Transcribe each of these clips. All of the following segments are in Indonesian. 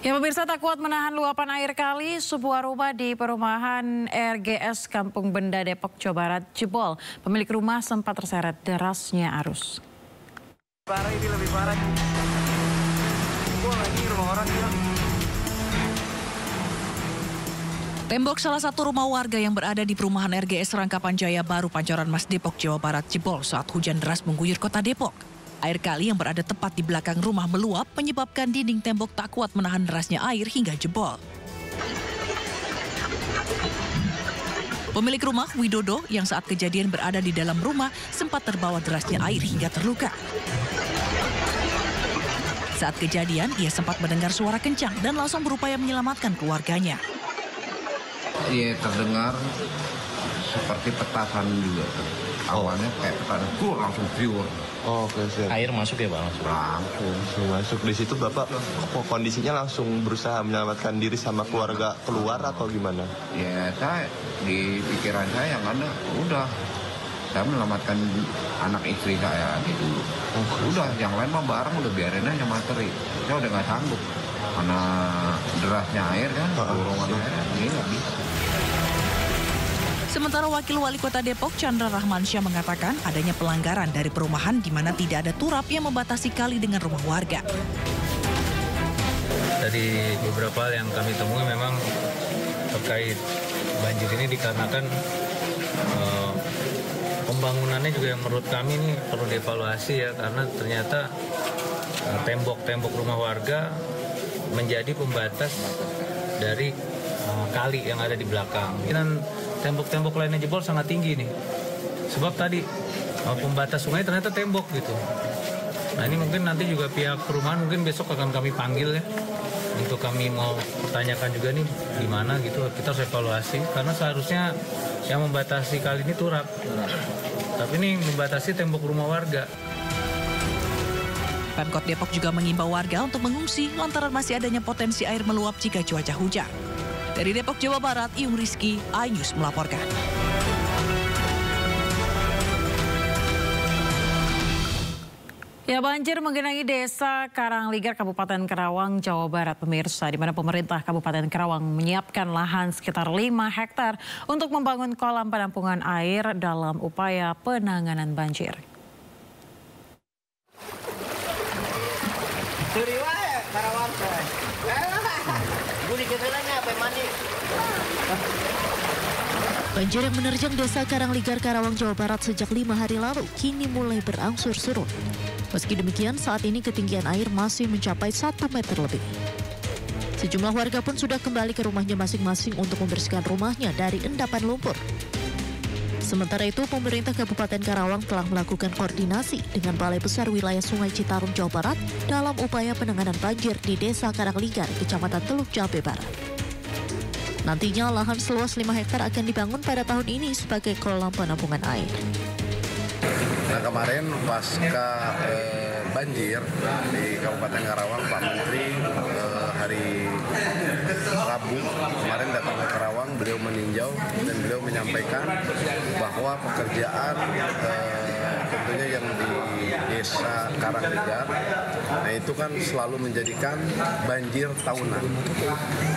Ya pemirsa, tak kuat menahan luapan air kali, sebuah rumah di perumahan RGS Kampung Benda Depok, Jawa Barat jebol. Pemilik rumah sempat terseret derasnya arus. Parah, ini lebih parah. Wah, ini rumah orang ya. Tembok salah satu rumah warga yang berada di perumahan RGS Rangkapan Jaya Baru, Pancoran Mas, Depok, Jawa Barat jebol saat hujan deras mengguyur kota Depok. Air kali yang berada tepat di belakang rumah meluap menyebabkan dinding tembok tak kuat menahan derasnya air hingga jebol. Pemilik rumah, Widodo, yang saat kejadian berada di dalam rumah sempat terbawa derasnya air hingga terluka. Saat kejadian, ia sempat mendengar suara kencang dan langsung berupaya menyelamatkan keluarganya. Iya, terdengar seperti petasan juga. Awalnya kayak petasan, langsung tiur. Oh, oke, siap. Air masuk ya Pak? Langsung masuk. Di situ Bapak kondisinya langsung berusaha menyelamatkan diri sama keluarga keluar atau gimana? Ya, saya di pikiran saya yang ada, udah saya menyelamatkan anak istri saya gitu. Udah, yang lain mah barang udah biarin aja materi. Saya udah nggak sanggup karena derasnya air kan, dorongan air ini nggak bisa. Sementara Wakil Wali Kota Depok, Chandra Rahmansyah, mengatakan adanya pelanggaran dari perumahan di mana tidak ada turap yang membatasi kali dengan rumah warga. Dari beberapa hal yang kami temui memang terkait banjir ini dikarenakan pembangunannya juga yang menurut kami ini perlu dievaluasi ya, karena ternyata tembok-tembok rumah warga menjadi pembatas dari kali yang ada di belakang. Dan tembok-tembok lainnya jebol sangat tinggi nih. Sebab tadi pembatas sungai ternyata tembok gitu. Nah ini mungkin nanti juga pihak perumahan mungkin besok akan kami panggil ya. Untuk kami mau pertanyakan juga nih gimana gitu. Kita harus evaluasi karena seharusnya yang membatasi kali ini turap. Tapi ini membatasi tembok rumah warga. Pemkot Depok juga mengimbau warga untuk mengungsi lantaran masih adanya potensi air meluap jika cuaca hujan. Dari Depok, Jawa Barat, Iyung Rizky, iNews melaporkan. Ya, banjir menggenangi desa Karangligar, Kabupaten Karawang, Jawa Barat, pemirsa, di mana pemerintah Kabupaten Karawang menyiapkan lahan sekitar 5 hektar untuk membangun kolam penampungan air dalam upaya penanganan banjir. Banjir yang menerjang desa Karangligar, Karawang, Jawa Barat sejak 5 hari lalu kini mulai berangsur surut. Meski demikian, saat ini ketinggian air masih mencapai 1 meter lebih. Sejumlah warga pun sudah kembali ke rumahnya masing-masing untuk membersihkan rumahnya dari endapan lumpur. Sementara itu, pemerintah Kabupaten Karawang telah melakukan koordinasi dengan Balai Besar Wilayah Sungai Citarum, Jawa Barat dalam upaya penanganan banjir di desa Karangligar, Kecamatan Teluk Jambe Barat. Nantinya lahan seluas 5 hektar akan dibangun pada tahun ini sebagai kolam penampungan air. Nah, kemarin pasca banjir di Kabupaten Karawang, Pak Menteri hari Rabu kemarin datang ke Karawang, beliau meninjau dan beliau menyampaikan bahwa pekerjaan tentunya yang di desa Karangligar, nah itu kan selalu menjadikan banjir tahunan.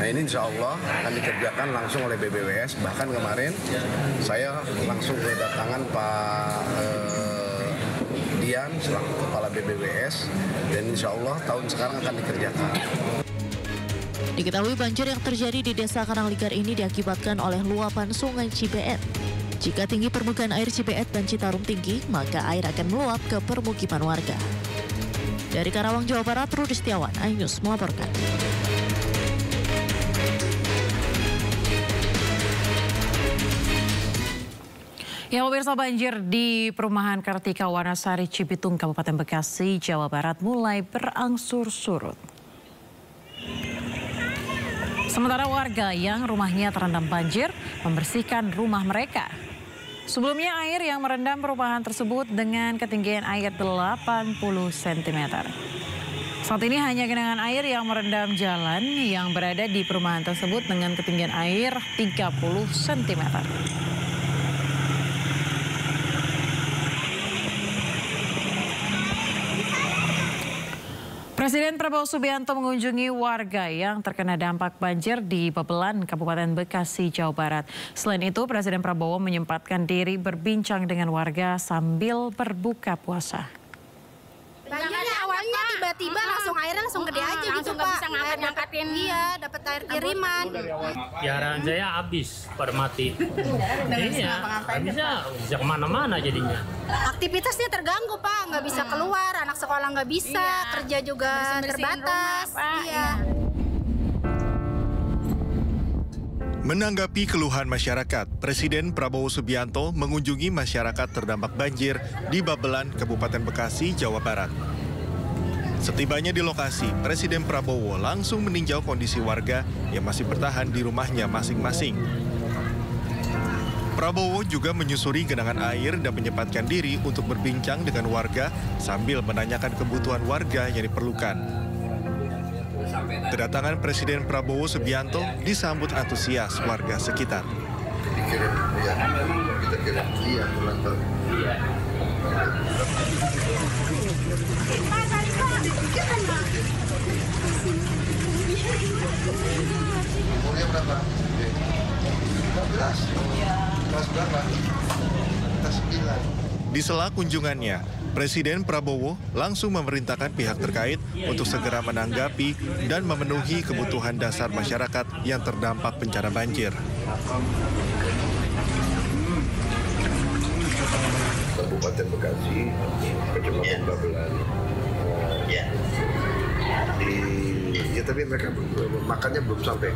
Nah ini insya Allah akan dikerjakan langsung oleh BBWS. Bahkan kemarin saya langsung kedatangan Pak Dian selaku Kepala BBWS dan insya Allah tahun sekarang akan dikerjakan. Diketahui banjir yang terjadi di desa Karangligar ini diakibatkan oleh luapan sungai Cibeet. Jika tinggi permukaan air Cibeet dan Citarum tinggi, maka air akan meluap ke permukiman warga. Dari Karawang, Jawa Barat, Rudi Setiawan, iNews melaporkan. Ya pemirsa, banjir di perumahan Kartika Wanasari, Cibitung, Kabupaten Bekasi, Jawa Barat mulai berangsur surut. Sementara warga yang rumahnya terendam banjir membersihkan rumah mereka. Sebelumnya air yang merendam perumahan tersebut dengan ketinggian air 80 cm. Saat ini hanya genangan air yang merendam jalan yang berada di perumahan tersebut dengan ketinggian air 30 cm. Presiden Prabowo Subianto mengunjungi warga yang terkena dampak banjir di Babelan, Kabupaten Bekasi, Jawa Barat. Selain itu, Presiden Prabowo menyempatkan diri berbincang dengan warga sambil berbuka puasa. Banjirnya awalnya tiba-tiba airnya langsung gede aja gitu, Pak. Bisa ngangkat-ngangkatin. Iya, dapat air kiriman. Piaraan saya habis pada mati. Jadinya bisa kemana-mana jadinya. Aktivitasnya terganggu, Pak. Nggak bisa keluar, anak sekolah nggak bisa, kerja juga terbatas. Iya. Menanggapi keluhan masyarakat, Presiden Prabowo Subianto mengunjungi masyarakat terdampak banjir di Babelan, Kabupaten Bekasi, Jawa Barat. Setibanya di lokasi, Presiden Prabowo langsung meninjau kondisi warga yang masih bertahan di rumahnya masing-masing. Prabowo juga menyusuri genangan air dan menyempatkan diri untuk berbincang dengan warga sambil menanyakan kebutuhan warga yang diperlukan. Kedatangan Presiden Prabowo Subianto disambut antusias warga sekitar. Di sela kunjungannya, Presiden Prabowo langsung memerintahkan pihak terkait untuk segera menanggapi dan memenuhi kebutuhan dasar masyarakat yang terdampak bencana banjir. Kabupaten Bekasi, Kecamatan Babelan. Tapi mereka makannya belum sampai.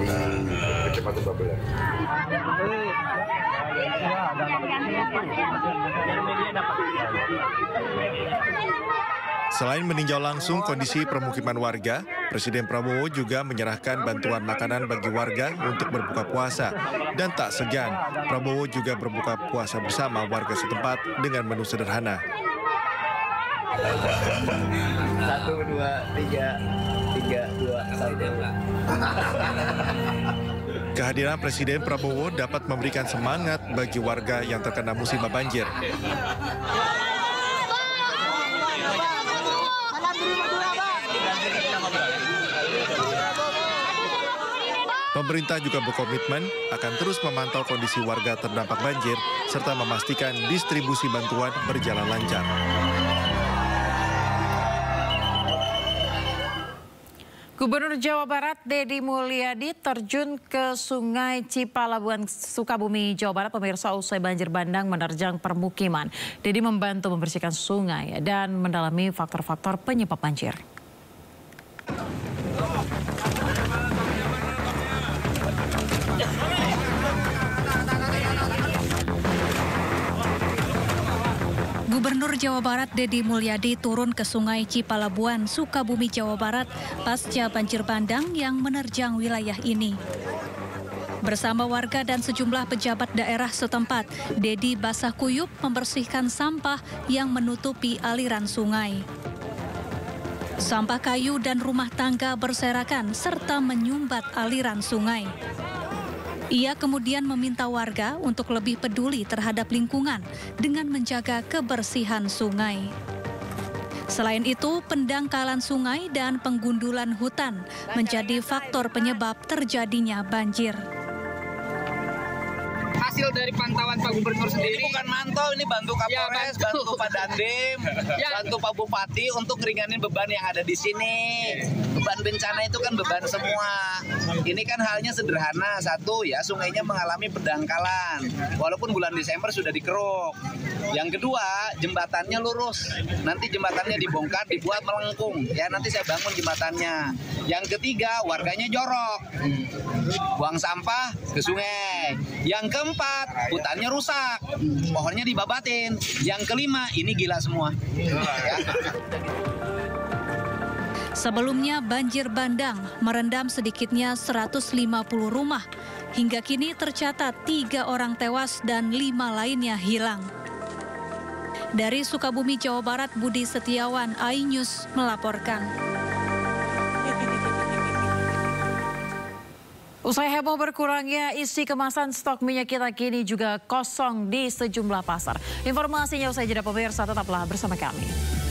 Di Kecamatan Babelan. Selain meninjau langsung kondisi permukiman warga, Presiden Prabowo juga menyerahkan bantuan makanan bagi warga untuk berbuka puasa. Dan tak segan, Prabowo juga berbuka puasa bersama warga setempat dengan menu sederhana. 1, 2, 3, 2, 1. Kehadiran Presiden Prabowo dapat memberikan semangat bagi warga yang terkena musibah banjir. Pemerintah juga berkomitmen akan terus memantau kondisi warga terdampak banjir serta memastikan distribusi bantuan berjalan lancar. Gubernur Jawa Barat Deddy Mulyadi terjun ke Sungai Cipalabuan, Sukabumi, Jawa Barat. Pemirsa, usai banjir bandang menerjang permukiman, Deddy membantu membersihkan sungai dan mendalami faktor-faktor penyebab banjir. Gubernur Jawa Barat Deddy Mulyadi turun ke Sungai Cipalabuan, Sukabumi, Jawa Barat pasca banjir bandang yang menerjang wilayah ini. Bersama warga dan sejumlah pejabat daerah setempat, Deddy basah kuyup membersihkan sampah yang menutupi aliran sungai. Sampah kayu dan rumah tangga berserakan serta menyumbat aliran sungai. Ia kemudian meminta warga untuk lebih peduli terhadap lingkungan dengan menjaga kebersihan sungai. Selain itu, pendangkalan sungai dan penggundulan hutan menjadi faktor penyebab terjadinya banjir. Hasil dari pantauan Pak Gubernur sendiri. Ini bukan mantau, ini bantu Kapolres, ya, bantu Pak Dandim, bantu Pak Bupati untuk ngeringanin beban yang ada di sini. Beban bencana itu kan beban semua. Ini kan halnya sederhana. Satu, ya sungainya mengalami pendangkalan. Walaupun bulan Desember sudah dikeruk. Yang kedua, jembatannya lurus. Nanti jembatannya dibongkar, dibuat melengkung. Ya, nanti saya bangun jembatannya. Yang ketiga, warganya jorok. Buang sampah ke sungai. Yang keempat, hutannya rusak. Pohonnya dibabatin. Yang kelima, ini gila semua. Ya. Sebelumnya banjir bandang merendam sedikitnya 150 rumah. Hingga kini tercatat 3 orang tewas dan 5 lainnya hilang. Dari Sukabumi, Jawa Barat, Budi Setiawan, iNews melaporkan. Usai heboh berkurangnya isi kemasan stok minyak kita kini juga kosong di sejumlah pasar. Informasinya usai jeda pemirsa, tetaplah bersama kami.